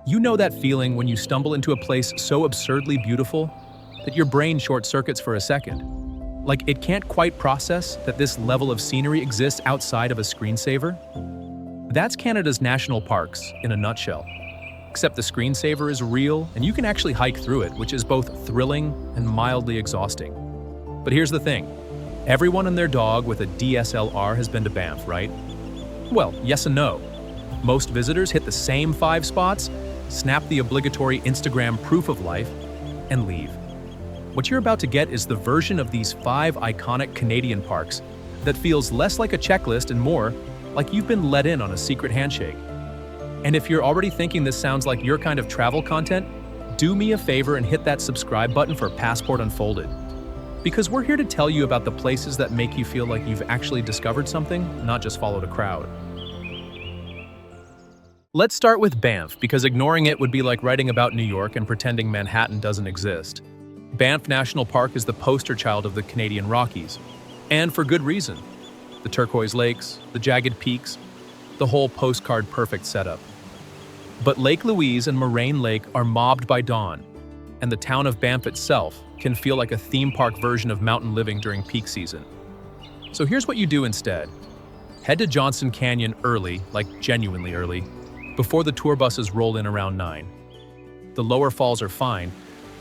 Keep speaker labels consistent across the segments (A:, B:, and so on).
A: You know that feeling when you stumble into a place so absurdly beautiful that your brain short-circuits for a second. Like it can't quite process that this level of scenery exists outside of a screensaver? That's Canada's national parks in a nutshell. Except the screensaver is real and you can actually hike through it, which is both thrilling and mildly exhausting. But here's the thing. Everyone and their dog with a DSLR has been to Banff, right? Well, yes and no. Most visitors hit the same 5 spots, snap the obligatory Instagram proof of life, and leave. What you're about to get is the version of these 5 iconic Canadian parks that feels less like a checklist and more like you've been let in on a secret handshake. And if you're already thinking this sounds like your kind of travel content, do me a favor and hit that subscribe button for Passport Unfolded. Because we're here to tell you about the places that make you feel like you've actually discovered something, not just followed a crowd. Let's start with Banff, because ignoring it would be like writing about New York and pretending Manhattan doesn't exist. Banff National Park is the poster child of the Canadian Rockies. And for good reason. The turquoise lakes, the jagged peaks, the whole postcard-perfect setup. But Lake Louise and Moraine Lake are mobbed by dawn, and the town of Banff itself can feel like a theme park version of mountain living during peak season. So here's what you do instead. Head to Johnson Canyon early, like genuinely early, before the tour buses roll in around 9. The lower falls are fine,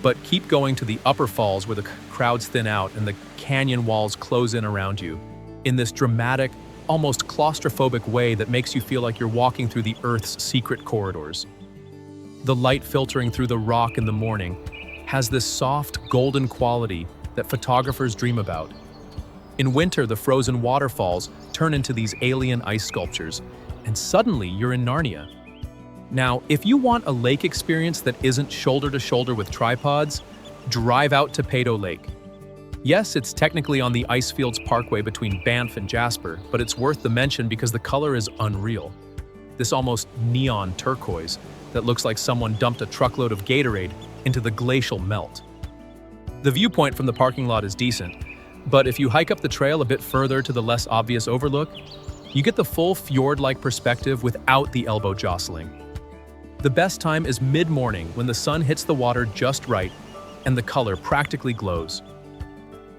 A: but keep going to the upper falls where the crowds thin out and the canyon walls close in around you, in this dramatic, almost claustrophobic way that makes you feel like you're walking through the Earth's secret corridors. The light filtering through the rock in the morning has this soft, golden quality that photographers dream about. In winter, the frozen waterfalls turn into these alien ice sculptures, and suddenly you're in Narnia. Now, if you want a lake experience that isn't shoulder to shoulder with tripods, drive out to Peyto Lake. Yes, it's technically on the Icefields Parkway between Banff and Jasper, but it's worth the mention because the color is unreal. This almost neon turquoise that looks like someone dumped a truckload of Gatorade into the glacial melt. The viewpoint from the parking lot is decent, but if you hike up the trail a bit further to the less obvious overlook, you get the full fjord-like perspective without the elbow jostling. The best time is mid-morning when the sun hits the water just right and the color practically glows.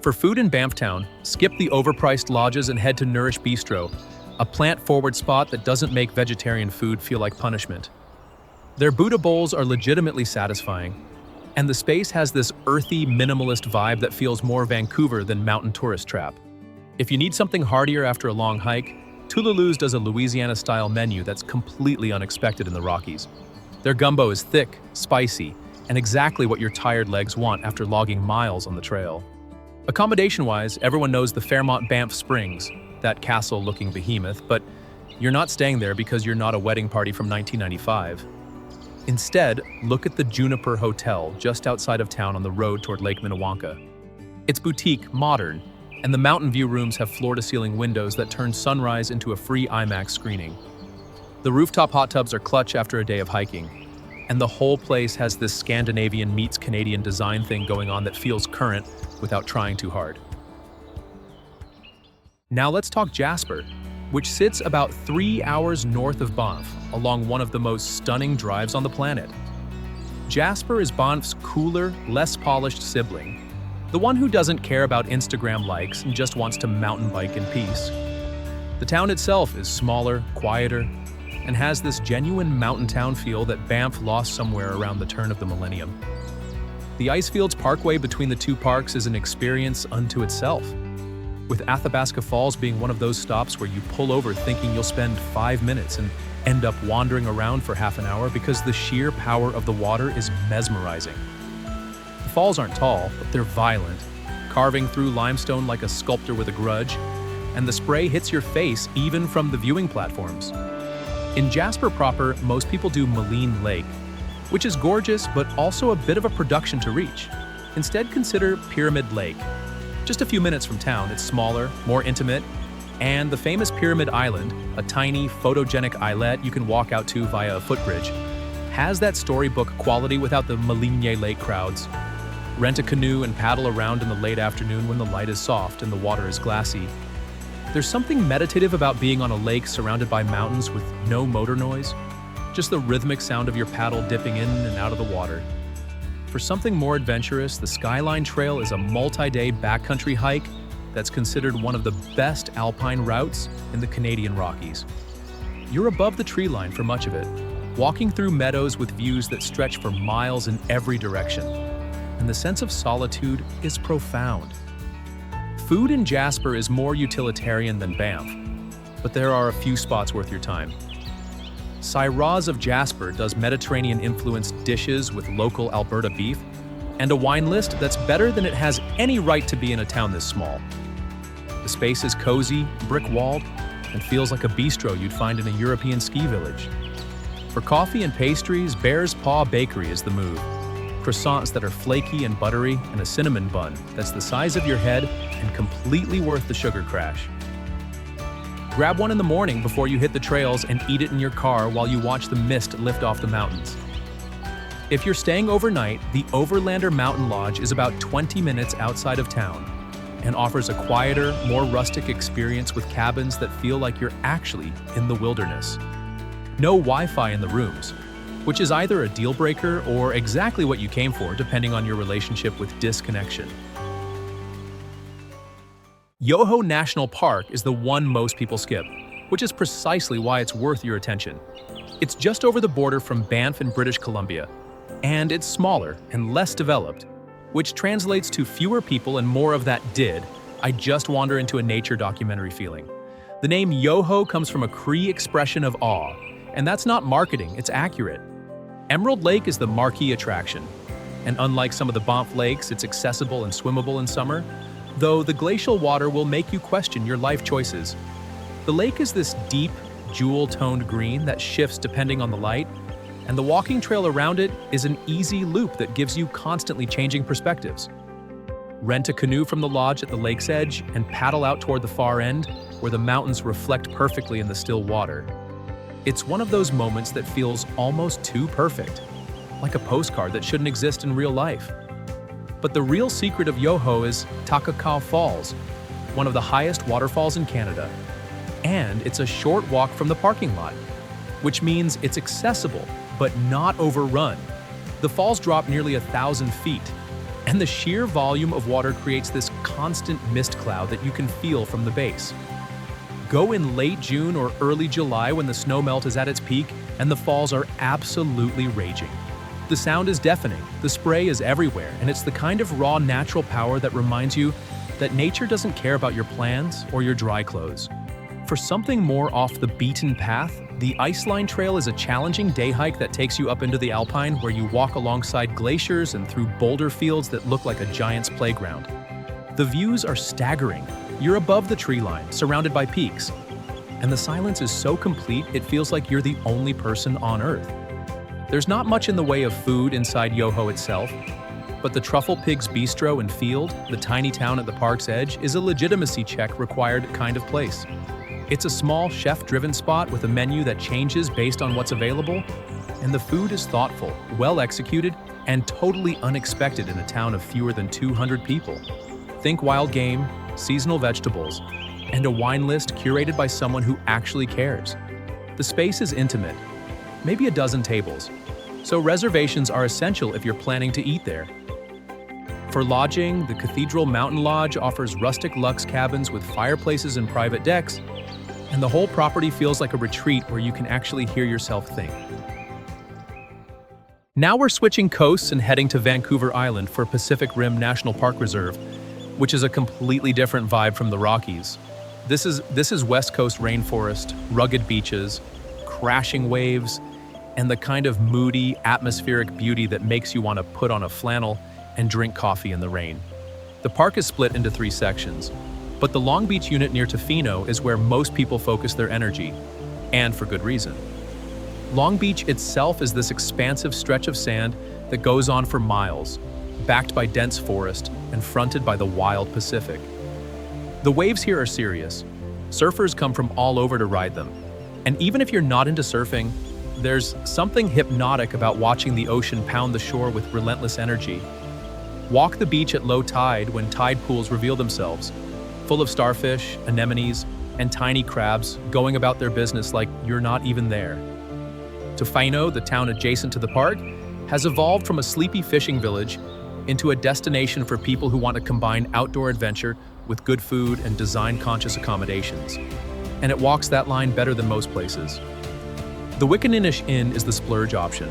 A: For food in Banff Town, skip the overpriced lodges and head to Nourish Bistro, a plant-forward spot that doesn't make vegetarian food feel like punishment. Their Buddha bowls are legitimately satisfying, and the space has this earthy, minimalist vibe that feels more Vancouver than mountain tourist trap. If you need something heartier after a long hike, Toulouse does a Louisiana-style menu that's completely unexpected in the Rockies. Their gumbo is thick, spicy, and exactly what your tired legs want after logging miles on the trail. Accommodation-wise, everyone knows the Fairmont Banff Springs, that castle-looking behemoth, but you're not staying there because you're not a wedding party from 1995. Instead, look at the Juniper Hotel just outside of town on the road toward Lake Minnewanka. It's boutique, modern, and the Mountain View rooms have floor-to-ceiling windows that turn sunrise into a free IMAX screening. The rooftop hot tubs are clutch after a day of hiking, and the whole place has this Scandinavian meets Canadian design thing going on that feels current without trying too hard. Now let's talk Jasper, which sits about 3 hours north of Banff, along one of the most stunning drives on the planet. Jasper is Banff's cooler, less polished sibling, the one who doesn't care about Instagram likes and just wants to mountain bike in peace. The town itself is smaller, quieter, and has this genuine mountain town feel that Banff lost somewhere around the turn of the millennium. The Icefields Parkway between the two parks is an experience unto itself, with Athabasca Falls being one of those stops where you pull over thinking you'll spend 5 minutes and end up wandering around for half an hour because the sheer power of the water is mesmerizing. The falls aren't tall, but they're violent, carving through limestone like a sculptor with a grudge, and the spray hits your face even from the viewing platforms. In Jasper proper, most people do Maligne Lake, which is gorgeous but also a bit of a production to reach. Instead, consider Pyramid Lake. Just a few minutes from town, it's smaller, more intimate, and the famous Pyramid Island, a tiny, photogenic islet you can walk out to via a footbridge, has that storybook quality without the Maligne Lake crowds. Rent a canoe and paddle around in the late afternoon when the light is soft and the water is glassy. There's something meditative about being on a lake surrounded by mountains with no motor noise. just the rhythmic sound of your paddle dipping in and out of the water. For something more adventurous, the Skyline Trail is a multi-day backcountry hike that's considered one of the best alpine routes in the Canadian Rockies. You're above the tree line for much of it, walking through meadows with views that stretch for miles in every direction. And the sense of solitude is profound. Food in Jasper is more utilitarian than Banff, but there are a few spots worth your time. Syrah's of Jasper does Mediterranean-influenced dishes with local Alberta beef, and a wine list that's better than it has any right to be in a town this small. The space is cozy, brick-walled, and feels like a bistro you'd find in a European ski village. For coffee and pastries, Bear's Paw Bakery is the move. Croissants that are flaky and buttery, and a cinnamon bun that's the size of your head and completely worth the sugar crash. Grab one in the morning before you hit the trails and eat it in your car while you watch the mist lift off the mountains. If you're staying overnight, the Overlander Mountain Lodge is about 20 minutes outside of town and offers a quieter, more rustic experience with cabins that feel like you're actually in the wilderness. No Wi-Fi in the rooms, which is either a deal breaker or exactly what you came for depending on your relationship with disconnection. Yoho National Park is the one most people skip, which is precisely why it's worth your attention. It's just over the border from Banff in British Columbia, and it's smaller and less developed, which translates to fewer people and more of that I just wander into a nature documentary feeling. The name Yoho comes from a Cree expression of awe, and that's not marketing, it's accurate. Emerald Lake is the marquee attraction, and unlike some of the Banff lakes, it's accessible and swimmable in summer, though the glacial water will make you question your life choices. The lake is this deep, jewel-toned green that shifts depending on the light, and the walking trail around it is an easy loop that gives you constantly changing perspectives. Rent a canoe from the lodge at the lake's edge and paddle out toward the far end, where the mountains reflect perfectly in the still water. It's one of those moments that feels almost too perfect, like a postcard that shouldn't exist in real life. But the real secret of Yoho is Takakau Falls, one of the highest waterfalls in Canada. And it's a short walk from the parking lot, which means it's accessible, but not overrun. The falls drop nearly 1,000 feet, and the sheer volume of water creates this constant mist cloud that you can feel from the base. Go in late June or early July when the snowmelt is at its peak, and the falls are absolutely raging. The sound is deafening, the spray is everywhere, and it's the kind of raw natural power that reminds you that nature doesn't care about your plans or your dry clothes. For something more off the beaten path, the Iceline Trail is a challenging day hike that takes you up into the Alpine, where you walk alongside glaciers and through boulder fields that look like a giant's playground. The views are staggering. You're above the tree line, surrounded by peaks. And the silence is so complete, it feels like you're the only person on Earth. There's not much in the way of food inside Yoho itself, but the Truffle Pigs Bistro and Field, the tiny town at the park's edge, is a legitimacy check required kind of place. It's a small, chef-driven spot with a menu that changes based on what's available, and the food is thoughtful, well-executed, and totally unexpected in a town of fewer than 200 people. Think wild game, seasonal vegetables, and a wine list curated by someone who actually cares. The space is intimate, maybe a dozen tables, so reservations are essential if you're planning to eat there. For lodging, the Cathedral Mountain Lodge offers rustic luxe cabins with fireplaces and private decks, and the whole property feels like a retreat where you can actually hear yourself think. Now we're switching coasts and heading to Vancouver Island for Pacific Rim National Park Reserve, which is a completely different vibe from the Rockies. This is West Coast rainforest, rugged beaches, crashing waves, and the kind of moody, atmospheric beauty that makes you want to put on a flannel and drink coffee in the rain. The park is split into 3 sections, but the Long Beach unit near Tofino is where most people focus their energy, and for good reason. Long Beach itself is this expansive stretch of sand that goes on for miles, backed by dense forest and fronted by the wild Pacific. The waves here are serious. Surfers come from all over to ride them. And even if you're not into surfing, there's something hypnotic about watching the ocean pound the shore with relentless energy. Walk the beach at low tide when tide pools reveal themselves, full of starfish, anemones, and tiny crabs going about their business like you're not even there. Tofino, the town adjacent to the park, has evolved from a sleepy fishing village into a destination for people who want to combine outdoor adventure with good food and design-conscious accommodations. And it walks that line better than most places. The Wickaninnish Inn is the splurge option.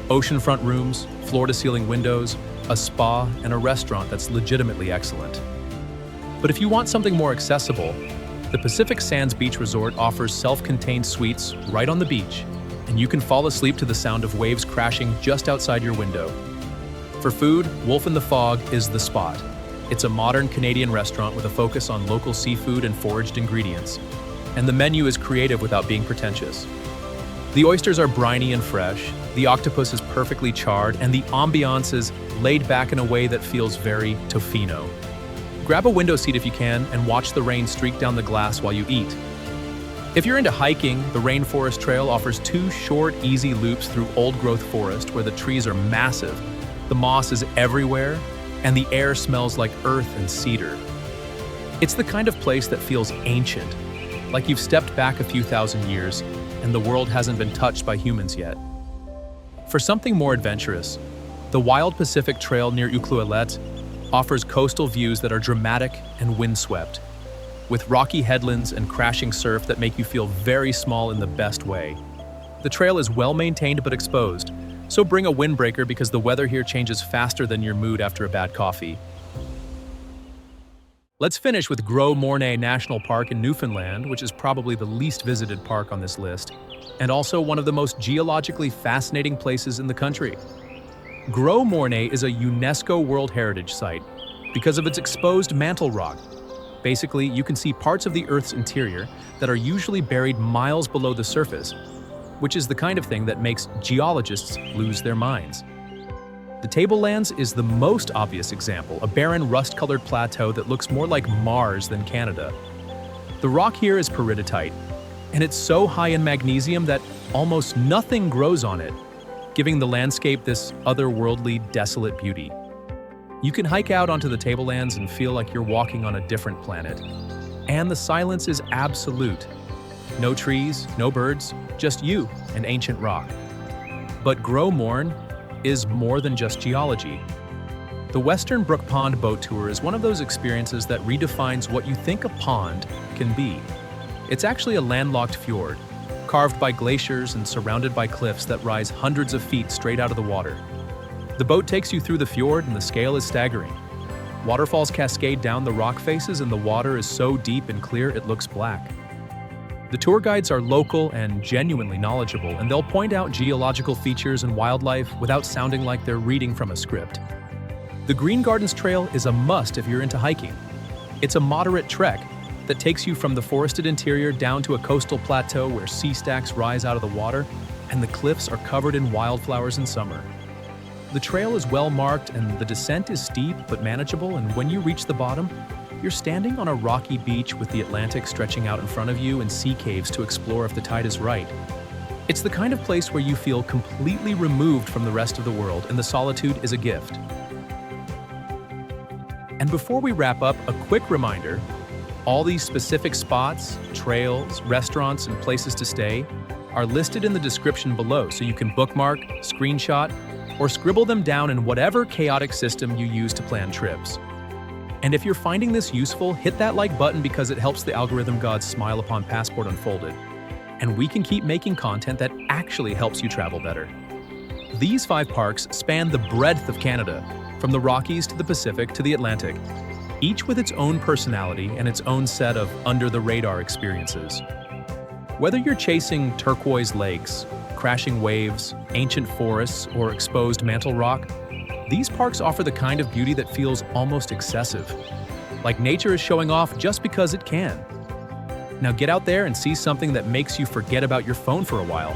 A: Oceanfront rooms, floor-to-ceiling windows, a spa, and a restaurant that's legitimately excellent. But if you want something more accessible, the Pacific Sands Beach Resort offers self-contained suites right on the beach, and you can fall asleep to the sound of waves crashing just outside your window. For food, Wolf in the Fog is the spot. It's a modern Canadian restaurant with a focus on local seafood and foraged ingredients, and the menu is creative without being pretentious. The oysters are briny and fresh, the octopus is perfectly charred, and the ambiance is laid back in a way that feels very Tofino. Grab a window seat if you can and watch the rain streak down the glass while you eat. If you're into hiking, the Rainforest Trail offers 2 short, easy loops through old-growth forest where the trees are massive, the moss is everywhere, and the air smells like earth and cedar. It's the kind of place that feels ancient, like you've stepped back a few thousand years and the world hasn't been touched by humans yet. For something more adventurous, the Wild Pacific Trail near Ucluelet offers coastal views that are dramatic and windswept, with rocky headlands and crashing surf that make you feel very small in the best way. The trail is well maintained but exposed, so bring a windbreaker because the weather here changes faster than your mood after a bad coffee. Let's finish with Gros Morne National Park in Newfoundland, which is probably the least visited park on this list, and also one of the most geologically fascinating places in the country. Gros Morne is a UNESCO World Heritage Site because of its exposed mantle rock. Basically, you can see parts of the Earth's interior that are usually buried miles below the surface, which is the kind of thing that makes geologists lose their minds. The Tablelands is the most obvious example, a barren rust-colored plateau that looks more like Mars than Canada. The rock here is peridotite, and it's so high in magnesium that almost nothing grows on it, giving the landscape this otherworldly, desolate beauty. You can hike out onto the Tablelands and feel like you're walking on a different planet. And the silence is absolute. No trees, no birds, just you and ancient rock. But Gros Morne is more than just geology. The Western Brook Pond boat tour is one of those experiences that redefines what you think a pond can be. It's actually a landlocked fjord, carved by glaciers and surrounded by cliffs that rise hundreds of feet straight out of the water. The boat takes you through the fjord and the scale is staggering. Waterfalls cascade down the rock faces and the water is so deep and clear it looks black. The tour guides are local and genuinely knowledgeable, and they'll point out geological features and wildlife without sounding like they're reading from a script. The Green Gardens Trail is a must if you're into hiking. It's a moderate trek that takes you from the forested interior down to a coastal plateau where sea stacks rise out of the water and the cliffs are covered in wildflowers in summer. The trail is well marked and the descent is steep but manageable, and when you reach the bottom, you're standing on a rocky beach with the Atlantic stretching out in front of you and sea caves to explore if the tide is right. It's the kind of place where you feel completely removed from the rest of the world, and the solitude is a gift. And before we wrap up, a quick reminder, all these specific spots, trails, restaurants, and places to stay are listed in the description below, so you can bookmark, screenshot, or scribble them down in whatever chaotic system you use to plan trips. And if you're finding this useful, hit that like button because it helps the algorithm gods smile upon Passport Unfolded. And we can keep making content that actually helps you travel better. These 5 parks span the breadth of Canada, from the Rockies to the Pacific to the Atlantic, each with its own personality and its own set of under-the-radar experiences. Whether you're chasing turquoise lakes, crashing waves, ancient forests, or exposed mantle rock, these parks offer the kind of beauty that feels almost excessive, like nature is showing off just because it can. Now get out there and see something that makes you forget about your phone for a while.